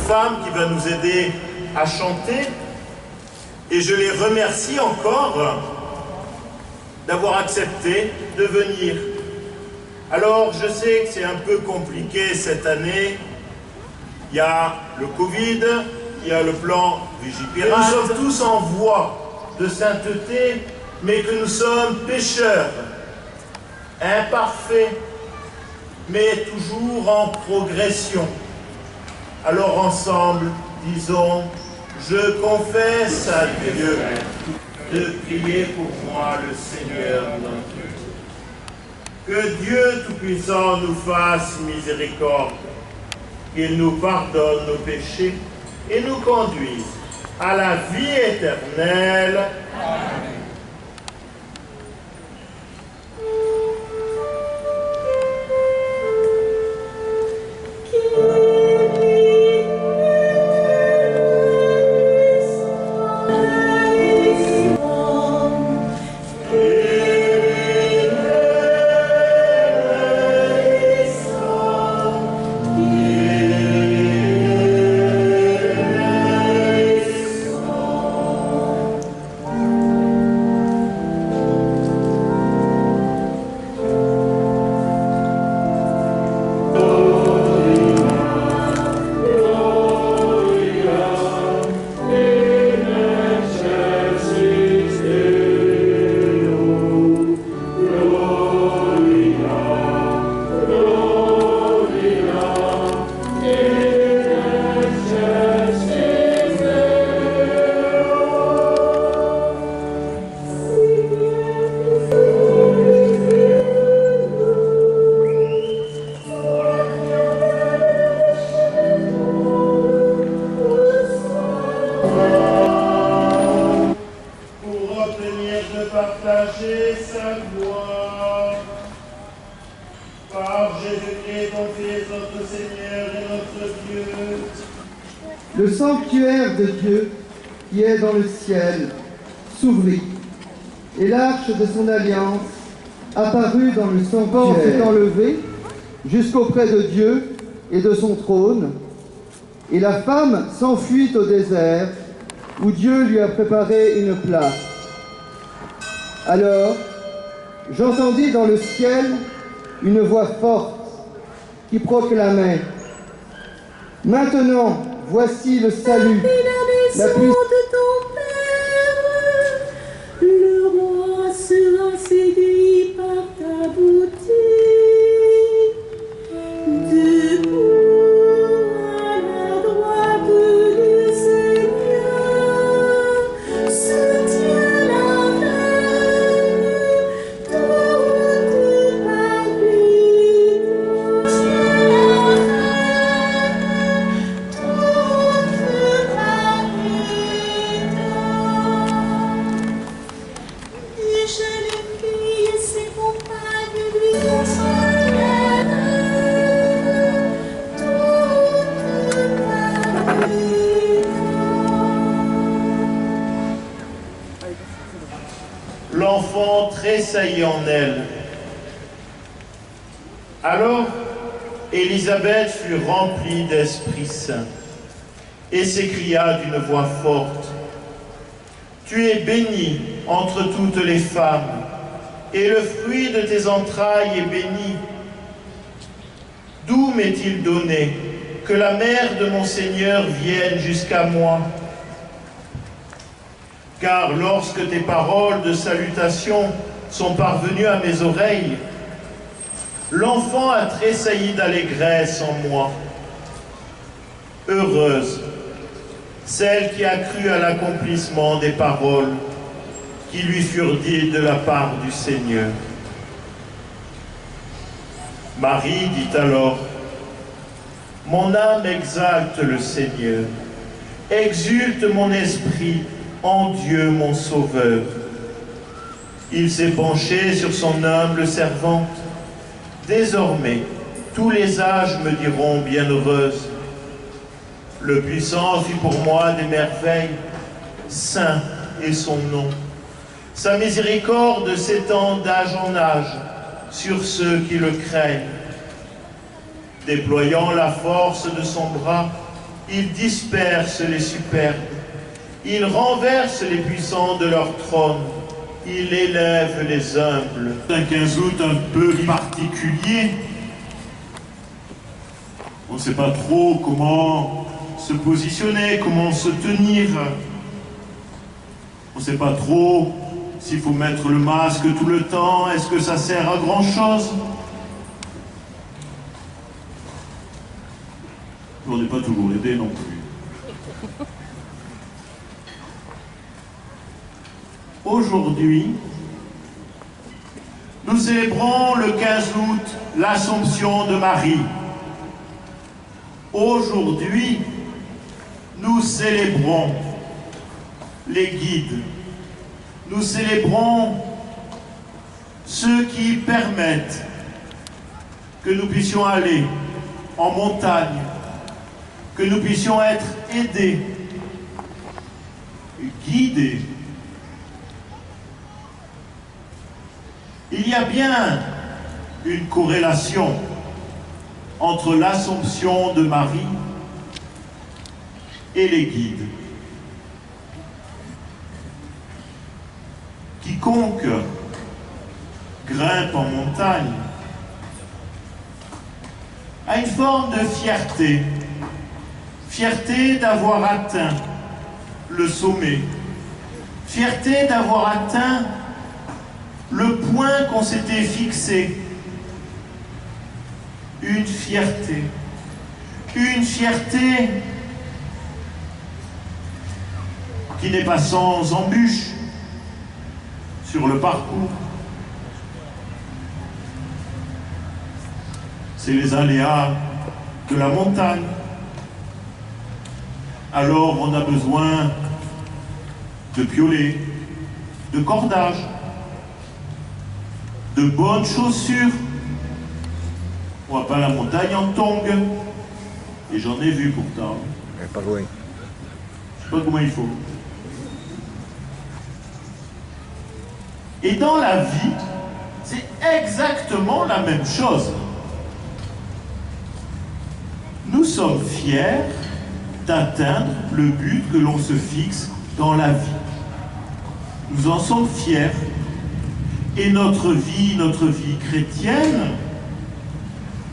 femme qui va nous aider à chanter. Et je les remercie encore d'avoir accepté de venir. Alors, je sais que c'est un peu compliqué cette année. Il y a le Covid, il y a le plan Vigipirate. Nous sommes tous en voie de sainteté, mais que nous sommes pécheurs, imparfaits, mais toujours en progression. Alors ensemble, disons, je confesse à Dieu de prier pour moi le Seigneur notre Dieu. Que Dieu Tout-Puissant nous fasse miséricorde, qu'il nous pardonne nos péchés et nous conduise à la vie éternelle. Amen. Partager sa gloire par Jésus-Christ, ton Fils, notre Seigneur et notre Dieu. Le sanctuaire de Dieu qui est dans le ciel s'ouvrit, et l'arche de son alliance apparut dans le sanctuaire. S'est enlevé jusqu'auprès de Dieu et de son trône, et la femme s'enfuit au désert, où Dieu lui a préparé une place. Alors, j'entendis dans le ciel une voix forte qui proclamait « Maintenant, voici le salut, la puissance de ton Père, le roi sera séduit par ta beauté. Debout à la droite du Seigneur, se tient la reine, toute palpitante. L'enfant tressaillit en elle. Alors, Élisabeth fut remplie d'Esprit Saint et s'écria d'une voix forte, « Tu es bénie entre toutes les femmes, et le fruit de tes entrailles est béni. D'où m'est-il donné que la mère de mon Seigneur vienne jusqu'à moi ? Car lorsque tes paroles de salutation sont parvenues à mes oreilles, l'enfant a tressailli d'allégresse en moi. Heureuse celle qui a cru à l'accomplissement des paroles qui lui furent dites de la part du Seigneur. » Marie dit alors, « Mon âme exalte le Seigneur, exulte mon esprit en Dieu mon Sauveur. Il s'est penché sur son humble servante. Désormais, tous les âges me diront bienheureuse. Le Puissant fit pour moi des merveilles, saint est son nom. Sa miséricorde s'étend d'âge en âge sur ceux qui le craignent. Déployant la force de son bras, Il disperse les superbes. Il renverse les puissants de leur trône. Il élève les humbles. Un 15 août un peu particulier. On ne sait pas trop comment se positionner, comment se tenir. On ne sait pas trop s'il faut mettre le masque tout le temps. Est-ce que ça sert à grand-chose? On n'est pas toujours aidé non plus. Aujourd'hui, nous célébrons le 15 août l'Assomption de Marie. Aujourd'hui, nous célébrons les guides. Nous célébrons ceux qui permettent que nous puissions aller en montagne, que nous puissions être aidés, guidés. Il y a bien une corrélation entre l'Assomption de Marie et les guides. Quiconque grimpe en montagne a une forme de fierté, fierté d'avoir atteint le sommet, fierté d'avoir atteint le point qu'on s'était fixé. Une fierté qui n'est pas sans embûches sur le parcours. C'est les aléas de la montagne. Alors on a besoin de piolets, de cordages, de bonnes chaussures. On va pas la montagne en tongs. Et j'en ai vu pourtant. Pas loin. Je sais pas comment il faut. Et dans la vie, c'est exactement la même chose. Nous sommes fiers d'atteindre le but que l'on se fixe dans la vie. Nous en sommes fiers. Et notre vie chrétienne,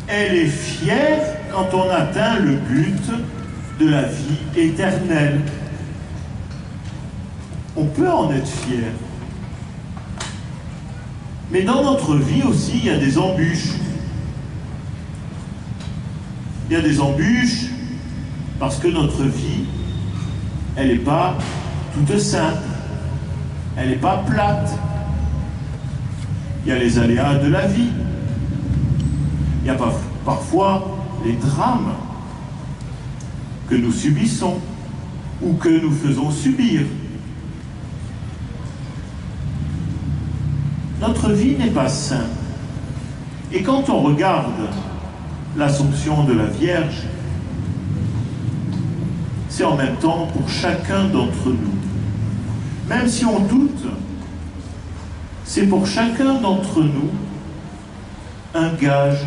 elle est fière quand on atteint le but de la vie éternelle. On peut en être fier. Mais dans notre vie aussi, il y a des embûches. Il y a des embûches parce que notre vie, elle n'est pas toute simple. Elle n'est pas plate. Il y a les aléas de la vie. Il y a parfois les drames que nous subissons ou que nous faisons subir. Notre vie n'est pas simple. Et quand on regarde l'Assomption de la Vierge, c'est en même temps pour chacun d'entre nous. Même si on doute, c'est pour chacun d'entre nous un gage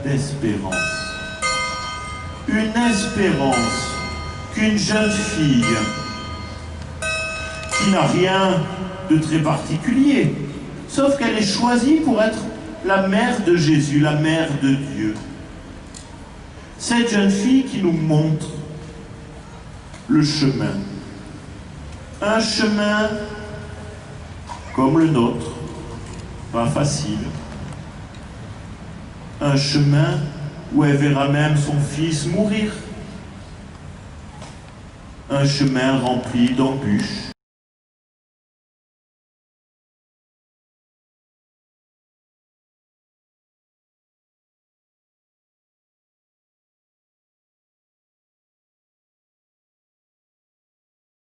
d'espérance. Une espérance qu'une jeune fille qui n'a rien de très particulier, sauf qu'elle est choisie pour être la mère de Jésus, la mère de Dieu. Cette jeune fille qui nous montre le chemin. Un chemin comme le nôtre, pas facile. Un chemin où elle verra même son fils mourir. Un chemin rempli d'embûches.